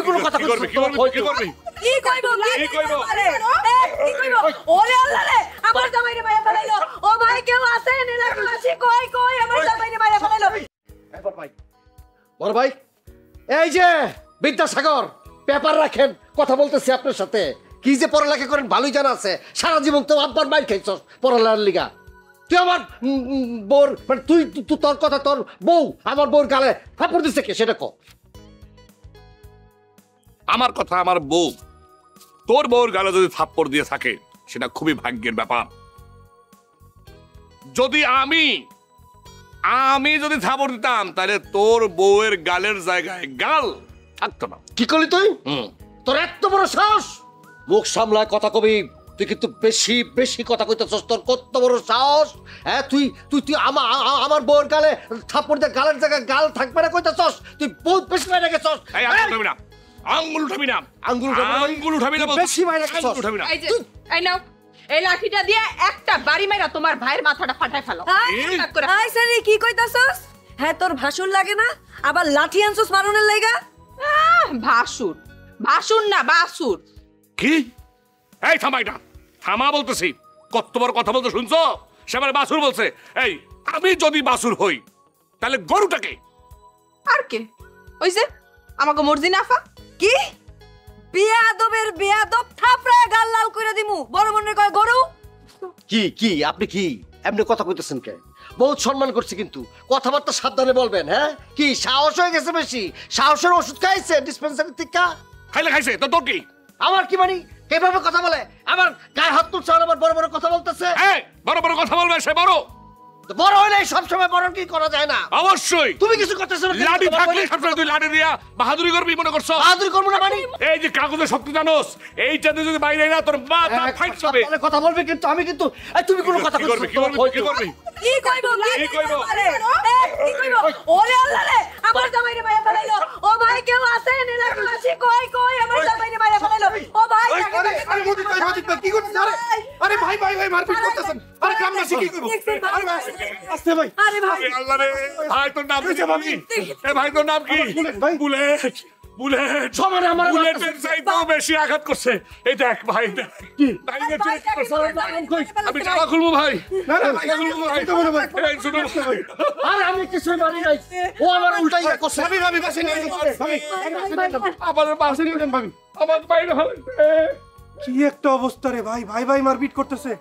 কোনো কথা করবি কি করবি কি কইব কি কইব ওরে আল্লাহ রে আমার জামাইরে মাইরা ফেলাইলো ও ভাই কেউ আছে এলাকাবাসী কই আমার জামাইরে মাইরা ফেলাইলো এবার ভাই বড় ভাই এই যে বিদ্যাসাগর পেপার রাখেন কথা বলতেছি আপনার সাথে কি যে পড়ালেখা করেন ভালোই জানা আছে সারা জীবন তো আব্বার মাইর খাইছস পড়ালেখার লিগা তুই আমার বউর মানে তুই তোর কথা তোর বউ আমার বউর গালে থাপ্পড় দিচ্ছে কে সেটা কও আমার কথা আমার বউ তোর বউর গালে যদি থাপ্পড় দিয়ে থাকে সেটা খুবই ভাগ্যের ব্যাপার যদি আমি যদি থাপ্পড় দিতাম তাহলে তোর বউয়ের গালের জায়গায় গাল থাকতো না কি করলি তুই তোর এত বড় সাহস মুখ সামলায় কথা কবি তুই কিন্তু বেশি বেশি কথা কইতেছস তোর কত বড় সাহস হ্যাঁ তুই তুই তুই আমার বউর গালে থাপ্পড় দিয়ে গালের জায়গায় গাল থাকবে না কইতেছস তুই বহুত বেশি মাইরা গেছস আঙ্গুল উঠাবি না আঙ্গুল উঠাবি না বেশি মাইরা গেছস এই নাও এই লাঠিটা দিয়ে একটা বাড়ি মাইরা তোমার ভাইয়ের মাথাটা ফাটায় ফেলো আই সারি কি কইতাছস হ্যাঁ তোর ভাষণ লাগে না আবার লাঠি আনছস মারনের লাগা ভাসুর না বাসুর কি এই থামা বলতেছি কত বড় কথা বলতে শুনছো সেবারে বাসুর বলছে এই আমি যদি বাসুর হই তাহলে গরুটাকে আর কে ওই যে আমাকে মর্জি নাফা কি বিয়াদবের বিয়াদব থাপড়ায় গাল লাল কইরা দিমু বড় মনে কয় গরু কি কি আপনি কি এমনি কথা কইতেছেন কে বহুত সম্মান করছি কিন্তু কথাবার্তা সাবধানে বলবেন হ্যাঁ কি সাহস হয়ে গেছে বেশি সাহসের ওষুধ খাইছে ডিসপেন্সারি থেকে খাইছে তো তোর কি আমার কি মানি কিভাবে কথা বলে আমার গায়ে হাত তুলছে আর আবার বড় বড় কথা বলতেছে বড় বড় কথা বলবে সে বড় বড় হইলে সব সময় বড় কি করা যায় না অবশ্যই তুমি কিছু করতেছ না লাঠি থাকলে সবসময় তুই লাঠি দিয়া বাহাদুরি করবি মনে করছো বাহাদুরি করব না মানে এই যে কাগজের শক্তি জানোস এইটাতে যদি বাইরে না তোর মাথা ফাইট হবে তাহলে কথা বলবে কিন্তু আমি কিন্তু তুমি কোনো কথা করবি কি করবি কি কইব কি কইব ওরে আল্লাহ রে আমার জামাইরে মাইরা ফেলাইলো ও ভাই কেউ আছে এলাকাবাসী কই আমার জামাইরে মাইরা ফেলাইলো ও ভাই আরে মজিদ ভাই কি করতেছ আরে ভাই মারপিট করতেছেন আরে গ্রামবাসী কি করব আরে ভাই আস্তে ভাই আরে ভাই আল্লাহ রে ভাই তোর নাম কি ভাবি এ ভাই তোর নাম কি বুলেট সমানে আমার বুলেটের চাইতেও বেশি আঘাত করছে এই দেখ ভাই কি আমি জামা খুলবো ভাই না ভাই খুলবো ভাই তো বড় ভাই এই শুনো আরে আমি কিছু মানি নাই ও আমার উল্টাই করছে ভাবি বাসে নিয়ে ভাবি আমার বাসে নিয়ে ভাবি আমার বাইরে কি একটা অবস্থা রে ভাই মারপিট করতেছে